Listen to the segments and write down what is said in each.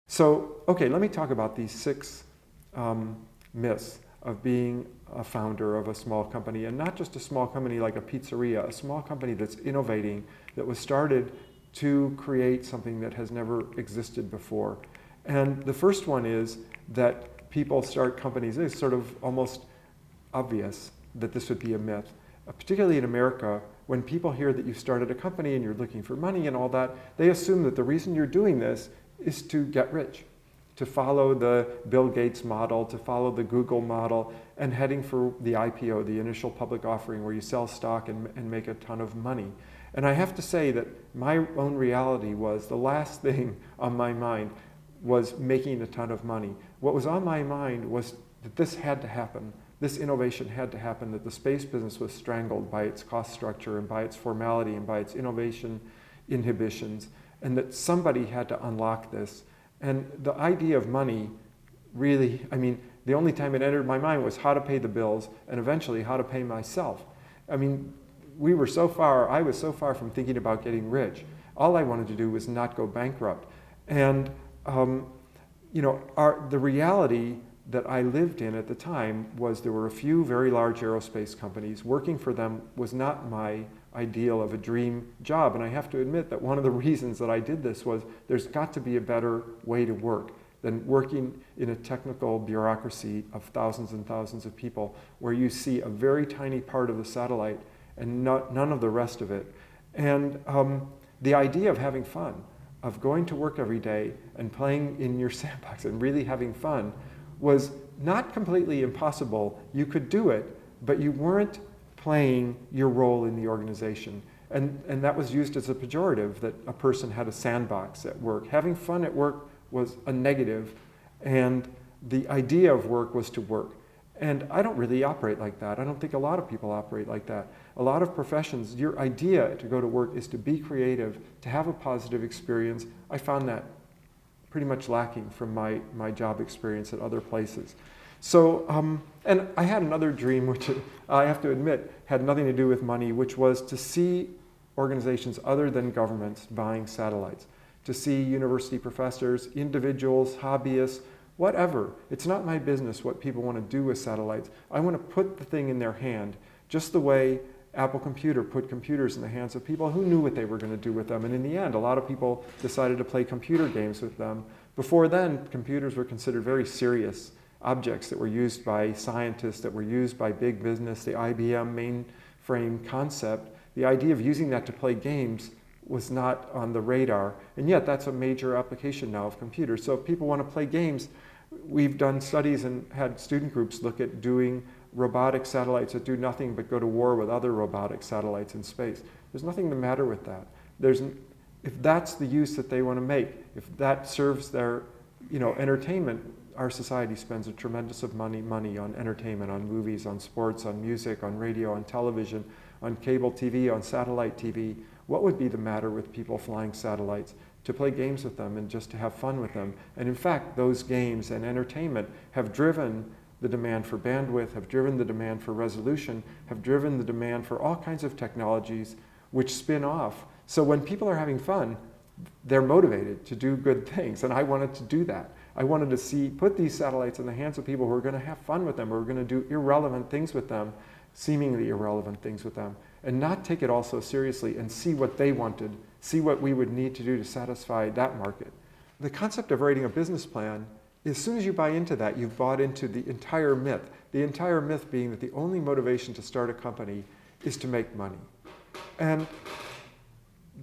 So, okay, let me talk about these six myths of being a founder of a small company, and not just a small company like a pizzeria, a small company that's innovating, that was started to create something that has never existed before. And the first one is that people start companies. It's sort of almost obvious that this would be a myth, particularly in America. When people hear that you started a company and you're looking for money and all that, they assume that the reason you're doing this is to get rich, to follow the Bill Gates model, to follow the Google model, and heading for the IPO, the initial public offering, where you sell stock and make a ton of money. And I have to say that my own reality was the last thing on my mind was making a ton of money. What was on my mind was that this had to happen. This innovation had to happen, that the space business was strangled by its cost structure and by its formality and by its innovation inhibitions, and that somebody had to unlock this. And the idea of money really, I mean, the only time it entered my mind was how to pay the bills and eventually how to pay myself. I mean, I was so far from thinking about getting rich. All I wanted to do was not go bankrupt. And, the reality that I lived in at the time was there were a few very large aerospace companies. Working for them was not my ideal of a dream job. And I have to admit that one of the reasons that I did this was there's got to be a better way to work than working in a technical bureaucracy of thousands and thousands of people where you see a very tiny part of the satellite and none of the rest of it. And the idea of having fun, of going to work every day and playing in your sandbox and really having fun was not completely impossible. You could do it, but you weren't playing your role in the organization. And that was used as a pejorative, that a person had a sandbox at work. Having fun at work was a negative, and the idea of work was to work. And I don't really operate like that. I don't think a lot of people operate like that. A lot of professions, your idea to go to work is to be creative, to have a positive experience. I found that pretty much lacking from my job experience at other places. So, and I had another dream, which I have to admit had nothing to do with money, which was to see organizations other than governments buying satellites, to see university professors, individuals, hobbyists, whatever. It's not my business what people want to do with satellites. I want to put the thing in their hand, just the way Apple Computer put computers in the hands of people who knew what they were going to do with them. And in the end, a lot of people decided to play computer games with them. Before then, computers were considered very serious objects that were used by scientists, that were used by big business. The IBM mainframe concept, the idea of using that to play games was not on the radar. And yet that's a major application now of computers. So if people want to play games, we've done studies and had student groups look at doing robotic satellites that do nothing but go to war with other robotic satellites in space. There's nothing the matter with that. If that's the use that they want to make, if that serves their entertainment, our society spends a tremendous of money on entertainment, on movies, on sports, on music, on radio, on television, on cable TV, on satellite TV. What would be the matter with people flying satellites? To play games with them and just to have fun with them. And in fact, those games and entertainment have driven the demand for bandwidth, have driven the demand for resolution, have driven the demand for all kinds of technologies which spin off. So when people are having fun, they're motivated to do good things. And I wanted to do that. I wanted to put these satellites in the hands of people who are going to have fun with them, who are going to do irrelevant things with them, seemingly irrelevant things with them, and not take it all so seriously and see what they wanted, see what we would need to do to satisfy that market. The concept of writing a business plan, as soon as you buy into that, you've bought into the entire myth. The entire myth being that the only motivation to start a company is to make money. And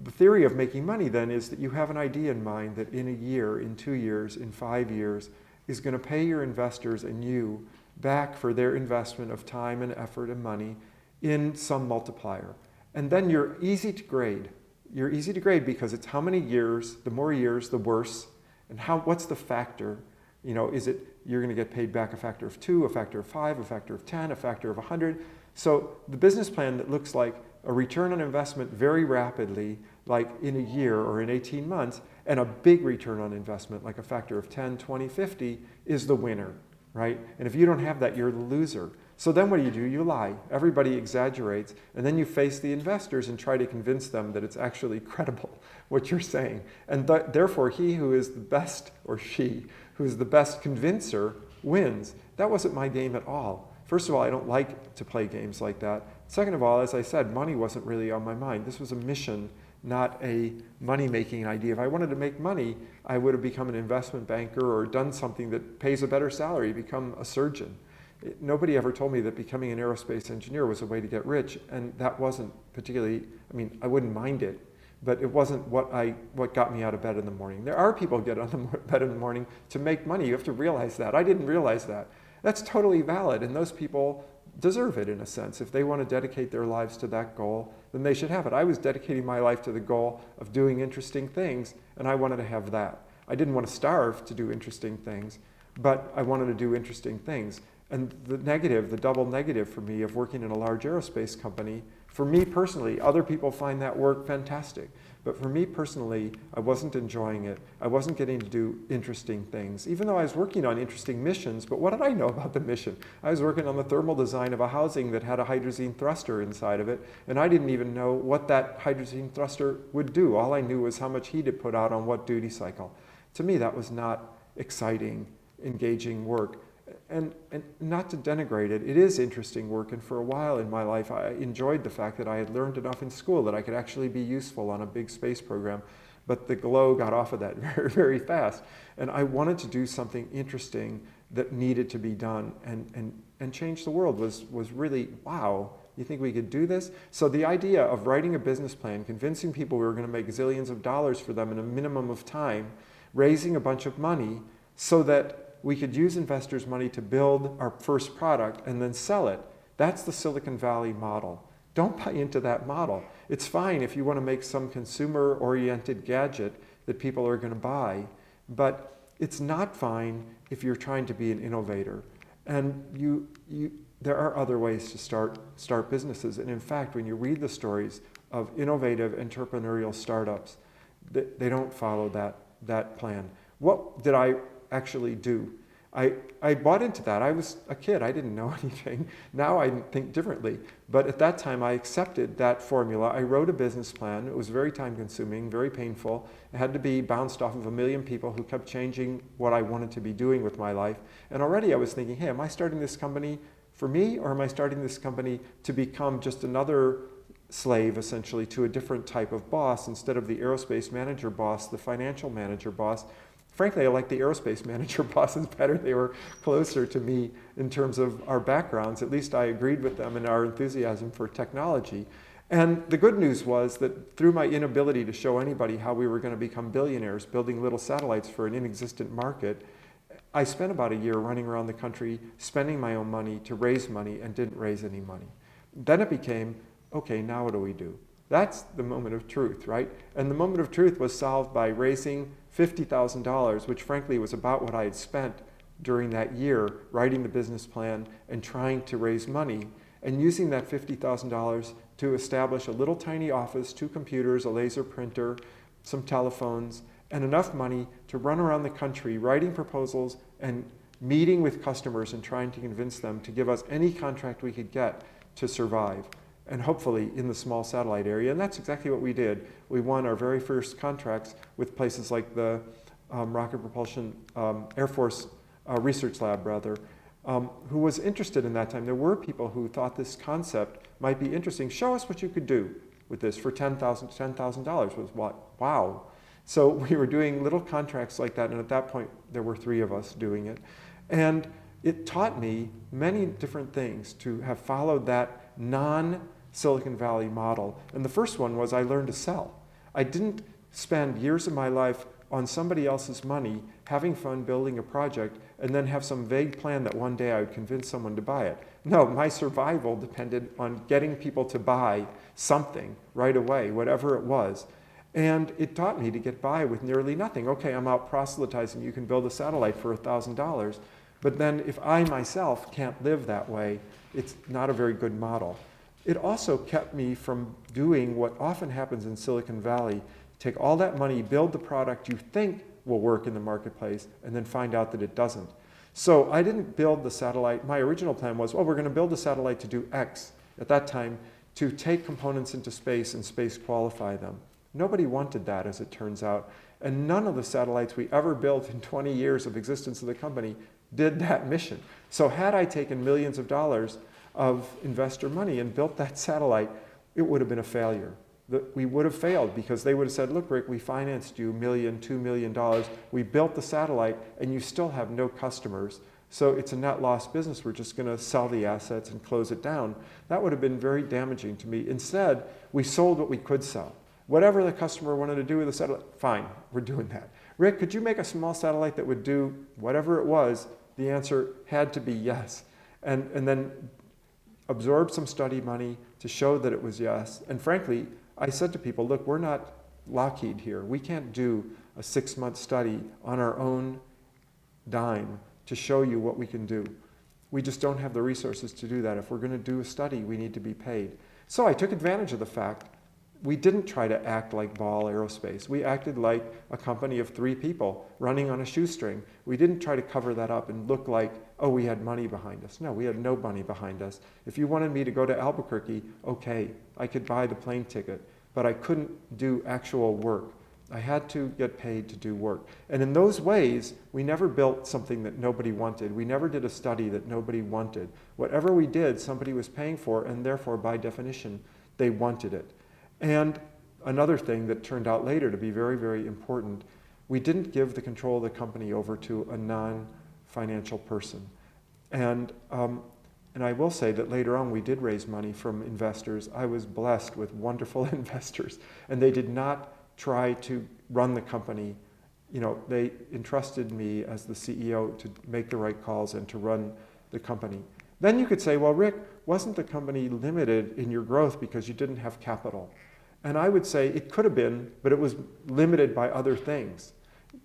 the theory of making money then is that you have an idea in mind that in a year, in 2 years, in 5 years, is going to pay your investors and you back for their investment of time and effort and money in some multiplier. And then you're easy to grade. You're easy to grade because it's how many years, the more years, the worse. And what's the factor? Is it you're going to get paid back a factor of 2, a factor of 5, a factor of 10, a factor of 100? So the business plan that looks like a return on investment very rapidly, like in a year or in 18 months, and a big return on investment, like a factor of 10, 20, 50, is the winner, right? And if you don't have that, you're the loser. So then what do? You lie. Everybody exaggerates. And then you face the investors and try to convince them that it's actually credible, what you're saying. And therefore, he who is the best, or she, who is the best convincer wins. That wasn't my game at all. First of all, I don't like to play games like that. Second of all, as I said, money wasn't really on my mind. This was a mission, not a money-making idea. If I wanted to make money, I would have become an investment banker or done something that pays a better salary, become a surgeon. Nobody ever told me that becoming an aerospace engineer was a way to get rich, and that wasn't particularly, I mean, I wouldn't mind it, but it wasn't what got me out of bed in the morning. There are people who get out of bed in the morning to make money. You have to realize that. I didn't realize that. That's totally valid, and those people deserve it in a sense. If they want to dedicate their lives to that goal, then they should have it. I was dedicating my life to the goal of doing interesting things, and I wanted to have that. I didn't want to starve to do interesting things, but I wanted to do interesting things. And the negative, the double negative for me of working in a large aerospace company, for me personally, other people find that work fantastic. But for me personally, I wasn't enjoying it. I wasn't getting to do interesting things, even though I was working on interesting missions. But what did I know about the mission? I was working on the thermal design of a housing that had a hydrazine thruster inside of it, and I didn't even know what that hydrazine thruster would do. All I knew was how much heat it put out on what duty cycle. To me, that was not exciting, engaging work. And not to denigrate it, it is interesting work, and for a while in my life I enjoyed the fact that I had learned enough in school that I could actually be useful on a big space program, but the glow got off of that very, very fast. And I wanted to do something interesting that needed to be done, and change the world was really, wow, you think we could do this? So the idea of writing a business plan, convincing people we were going to make zillions of dollars for them in a minimum of time, raising a bunch of money so that we could use investors' money to build our first product and then sell it. That's the Silicon Valley model. Don't buy into that model. It's fine if you want to make some consumer-oriented gadget that people are going to buy, but it's not fine if you're trying to be an innovator. And there are other ways to start businesses. And in fact, when you read the stories of innovative entrepreneurial startups, they don't follow that plan. What did I actually do? I bought into that. I was a kid. I didn't know anything. Now I think differently. But at that time, I accepted that formula. I wrote a business plan. It was very time-consuming, very painful. It had to be bounced off of a million people who kept changing what I wanted to be doing with my life. And already I was thinking, hey, am I starting this company for me, or am I starting this company to become just another slave, essentially, to a different type of boss instead of the aerospace manager boss, the financial manager boss? Frankly, I like the aerospace manager bosses better. They were closer to me in terms of our backgrounds. At least I agreed with them in our enthusiasm for technology. And the good news was that through my inability to show anybody how we were going to become billionaires building little satellites for an inexistent market, I spent about a year running around the country spending my own money to raise money and didn't raise any money. Then it became, okay, now what do we do? That's the moment of truth, right? And the moment of truth was solved by raising $50,000, which frankly was about what I had spent during that year writing the business plan and trying to raise money, and using that $50,000 to establish a little tiny office, 2 computers, a laser printer, some telephones, and enough money to run around the country writing proposals and meeting with customers and trying to convince them to give us any contract we could get to survive, and hopefully in the small satellite area. And that's exactly what we did. We won our very first contracts with places like the Rocket Propulsion Air Force Research Lab, who was interested in that time. There were people who thought this concept might be interesting. Show us what you could do with this for $10,000 was what? Wow. So we were doing little contracts like that, and at that point there were 3 of us doing it. And it taught me many different things to have followed that non-Silicon Valley model. And the first one was I learned to sell. I didn't spend years of my life on somebody else's money, having fun building a project, and then have some vague plan that one day I would convince someone to buy it. No, my survival depended on getting people to buy something right away, whatever it was. And it taught me to get by with nearly nothing. Okay, I'm out proselytizing, you can build a satellite for $1,000. But then if I myself can't live that way, it's not a very good model. It also kept me from doing what often happens in Silicon Valley. Take all that money, build the product you think will work in the marketplace, and then find out that it doesn't. So I didn't build the satellite. My original plan was, well, we're going to build a satellite to do X at that time, to take components into space and space qualify them. Nobody wanted that, as it turns out. And none of the satellites we ever built in 20 years of existence of the company did that mission. So had I taken millions of dollars of investor money and built that satellite, it would have been a failure. We would have failed because they would have said, look, Rick, we financed you $1 million, $2 million. We built the satellite and you still have no customers. So it's a net loss business. We're just going to sell the assets and close it down. That would have been very damaging to me. Instead, we sold what we could sell. Whatever the customer wanted to do with the satellite, fine, we're doing that. Rick, could you make a small satellite that would do whatever it was? The answer had to be yes. And then absorb some study money to show that it was yes. And frankly, I said to people, look, we're not Lockheed here. We can't do a 6-month study on our own dime to show you what we can do. We just don't have the resources to do that. If we're going to do a study, we need to be paid. So I took advantage of the fact we didn't try to act like Ball Aerospace. We acted like a company of 3 people running on a shoestring. We didn't try to cover that up and look like, oh, we had money behind us. No, we had no money behind us. If you wanted me to go to Albuquerque, okay, I could buy the plane ticket, but I couldn't do actual work. I had to get paid to do work. And in those ways, we never built something that nobody wanted. We never did a study that nobody wanted. Whatever we did, somebody was paying for, and therefore, by definition, they wanted it. And another thing that turned out later to be very, very important, we didn't give the control of the company over to a non-financial person. And I will say that later on we did raise money from investors. I was blessed with wonderful investors, and they did not try to run the company. You know, they entrusted me as the CEO to make the right calls and to run the company. Then you could say, well, Rick, wasn't the company limited in your growth because you didn't have capital? And I would say it could have been, but it was limited by other things.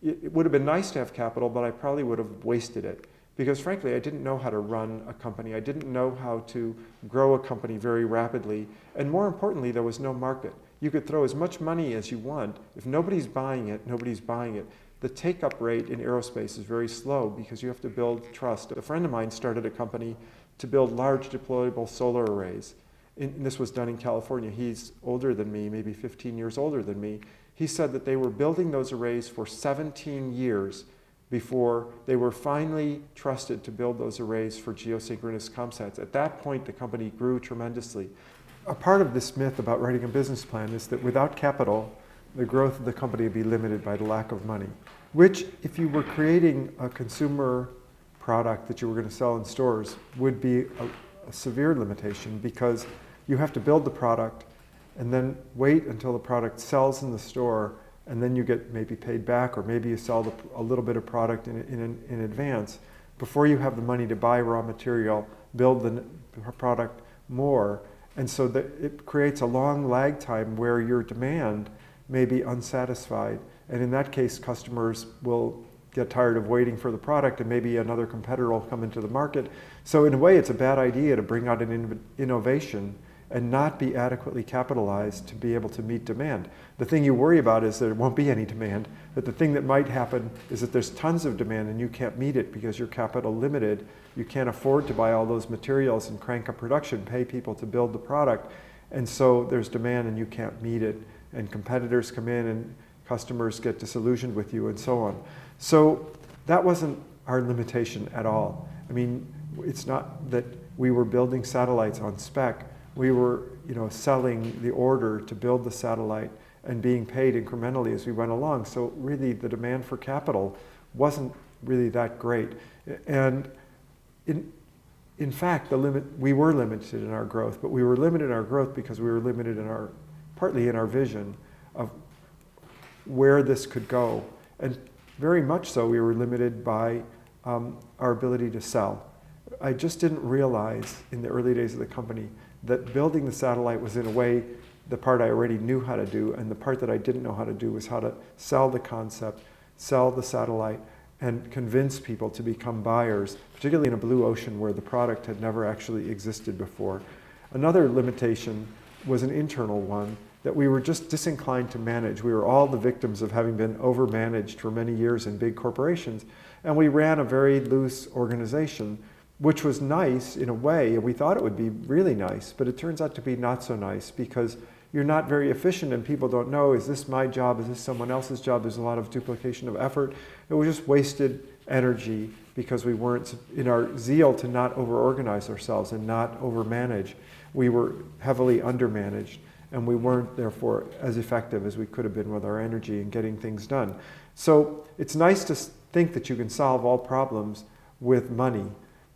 It would have been nice to have capital, but I probably would have wasted it. Because frankly, I didn't know how to run a company. I didn't know how to grow a company very rapidly. And more importantly, there was no market. You could throw as much money as you want. If nobody's buying it, nobody's buying it. The take-up rate in aerospace is very slow because you have to build trust. A friend of mine started a company to build large deployable solar arrays. And this was done in California. He's older than me, maybe 15 years older than me. He said that they were building those arrays for 17 years before they were finally trusted to build those arrays for geosynchronous ComSats. At that point, the company grew tremendously. A part of this myth about writing a business plan is that without capital, the growth of the company would be limited by the lack of money, which if you were creating a consumer product that you were going to sell in stores would be a severe limitation, because you have to build the product and then wait until the product sells in the store, and then you get maybe paid back, or maybe you sell a little bit of product in advance before you have the money to buy raw material, build the product more. And so it creates a long lag time where your demand may be unsatisfied. And in that case, customers will get tired of waiting for the product, and maybe another competitor will come into the market. So in a way, it's a bad idea to bring out an innovation and not be adequately capitalized to be able to meet demand. The thing you worry about is that there won't be any demand, but the thing that might happen is that there's tons of demand and you can't meet it because you're capital limited. You can't afford to buy all those materials and crank up production, pay people to build the product. And so there's demand and you can't meet it. And competitors come in and customers get disillusioned with you and so on. So that wasn't our limitation at all. I mean, it's not that we were building satellites on spec. We were, selling the order to build the satellite and being paid incrementally as we went along. So really the demand for capital wasn't really that great. And in fact, we were limited in our growth, but we were limited in our growth because we were limited partly in our vision of where this could go. And very much so, we were limited by our ability to sell. I just didn't realize in the early days of the company that building the satellite was in a way the part I already knew how to do, and the part that I didn't know how to do was how to sell the concept, sell the satellite, and convince people to become buyers, particularly in a blue ocean where the product had never actually existed before. Another limitation was an internal one, that we were just disinclined to manage. We were all the victims of having been overmanaged for many years in big corporations. And we ran a very loose organization, which was nice in a way, and we thought it would be really nice, but it turns out to be not so nice because you're not very efficient and people don't know, is this my job, is this someone else's job? There's a lot of duplication of effort. It was just wasted energy because we weren't, in our zeal to not over-organize ourselves and not over-manage, we were heavily undermanaged, and we weren't therefore as effective as we could have been with our energy in getting things done. So it's nice to think that you can solve all problems with money,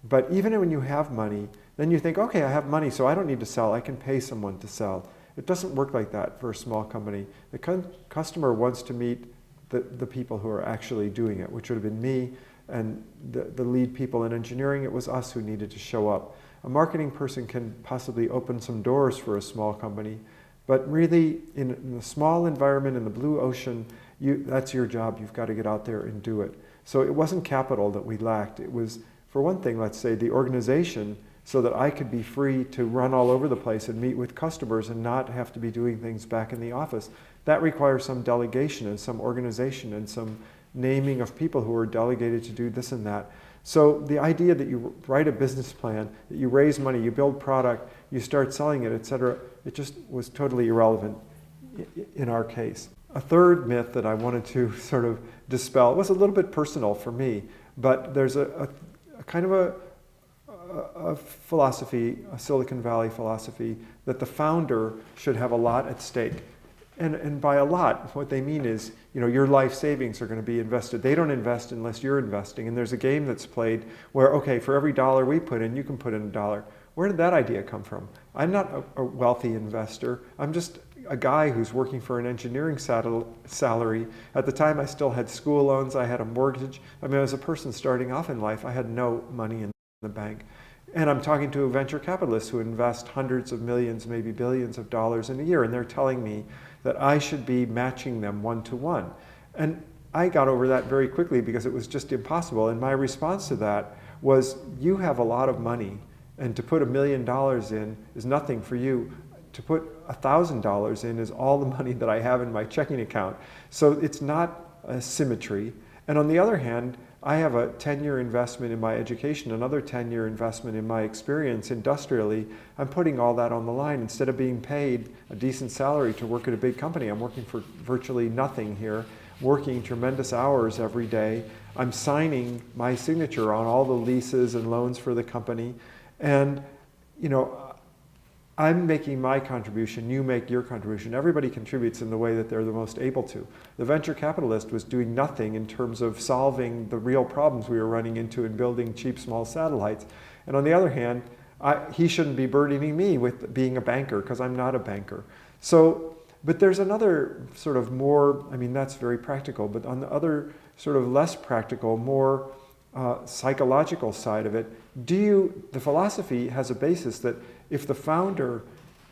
but even when you have money, then you think, okay, I have money, so I don't need to sell, I can pay someone to sell. It doesn't work like that for a small company. The customer wants to meet the people who are actually doing it, which would have been me and the lead people in engineering. It was us who needed to show up. A marketing person can possibly open some doors for a small company, but really in a small environment in the blue ocean, that's your job. You've got to get out there and do it. So it wasn't capital that we lacked. It was, for one thing, let's say, the organization, so that I could be free to run all over the place and meet with customers and not have to be doing things back in the office. That requires some delegation and some organization and some naming of people who are delegated to do this and that. So the idea that you write a business plan, that you raise money, you build product, you start selling it, etc., it just was totally irrelevant in our case. A third myth that I wanted to sort of dispel was a little bit personal for me, but there's a kind of a philosophy, a Silicon Valley philosophy, that the founder should have a lot at stake. And by a lot, what they mean is, your life savings are going to be invested. They don't invest unless you're investing. And there's a game that's played where, okay, for every dollar we put in, you can put in $1. Where did that idea come from? I'm not a wealthy investor. I'm just a guy who's working for an engineering salary. At the time, I still had school loans. I had a mortgage. I mean, as a person starting off in life, I had no money in the bank. And I'm talking to venture capitalists who invest hundreds of millions, maybe billions of dollars in a year, and they're telling me that I should be matching them one-to-one. And I got over that very quickly because it was just impossible. And my response to that was, you have a lot of money, and to put $1 million in is nothing for you. To put $1,000 in is all the money that I have in my checking account. So it's not a symmetry. And on the other hand, I have a 10-year investment in my education, another 10-year investment in my experience industrially. I'm putting all that on the line. Instead of being paid a decent salary to work at a big company, I'm working for virtually nothing here, working tremendous hours every day. I'm signing my signature on all the leases and loans for the company. And, I'm making my contribution, you make your contribution. Everybody contributes in the way that they're the most able to. The venture capitalist was doing nothing in terms of solving the real problems we were running into in building cheap small satellites. And on the other hand, he shouldn't be burdening me with being a banker because I'm not a banker. So, but there's another sort of more, that's very practical, but on the other sort of less practical, more psychological side of it, the philosophy has a basis that if the founder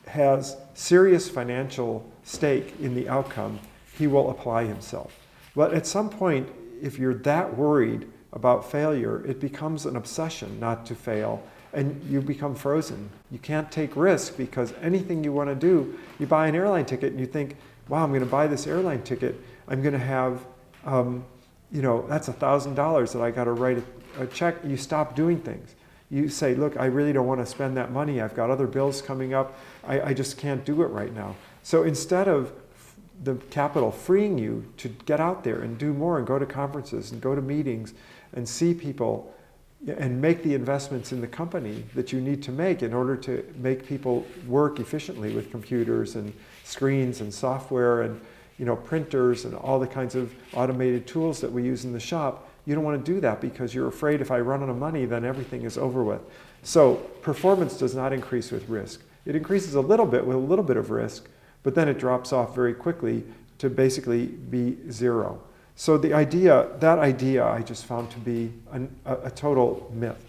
has serious financial stake in the outcome, he will apply himself. But at some point, if you're that worried about failure, it becomes an obsession not to fail, and you become frozen. You can't take risk because anything you want to do, you buy an airline ticket and you think, wow, I'm going to buy this airline ticket. I'm going to have, that's $1,000 that I got to write a check. You stop doing things. You say, look, I really don't want to spend that money. I've got other bills coming up. I just can't do it right now. So instead of the capital freeing you to get out there and do more and go to conferences and go to meetings and see people and make the investments in the company that you need to make in order to make people work efficiently with computers and screens and software and printers and all the kinds of automated tools that we use in the shop, you don't want to do that because you're afraid if I run out of money, then everything is over with. So performance does not increase with risk. It increases a little bit with a little bit of risk, but then it drops off very quickly to basically be zero. So that idea I just found to be a total myth.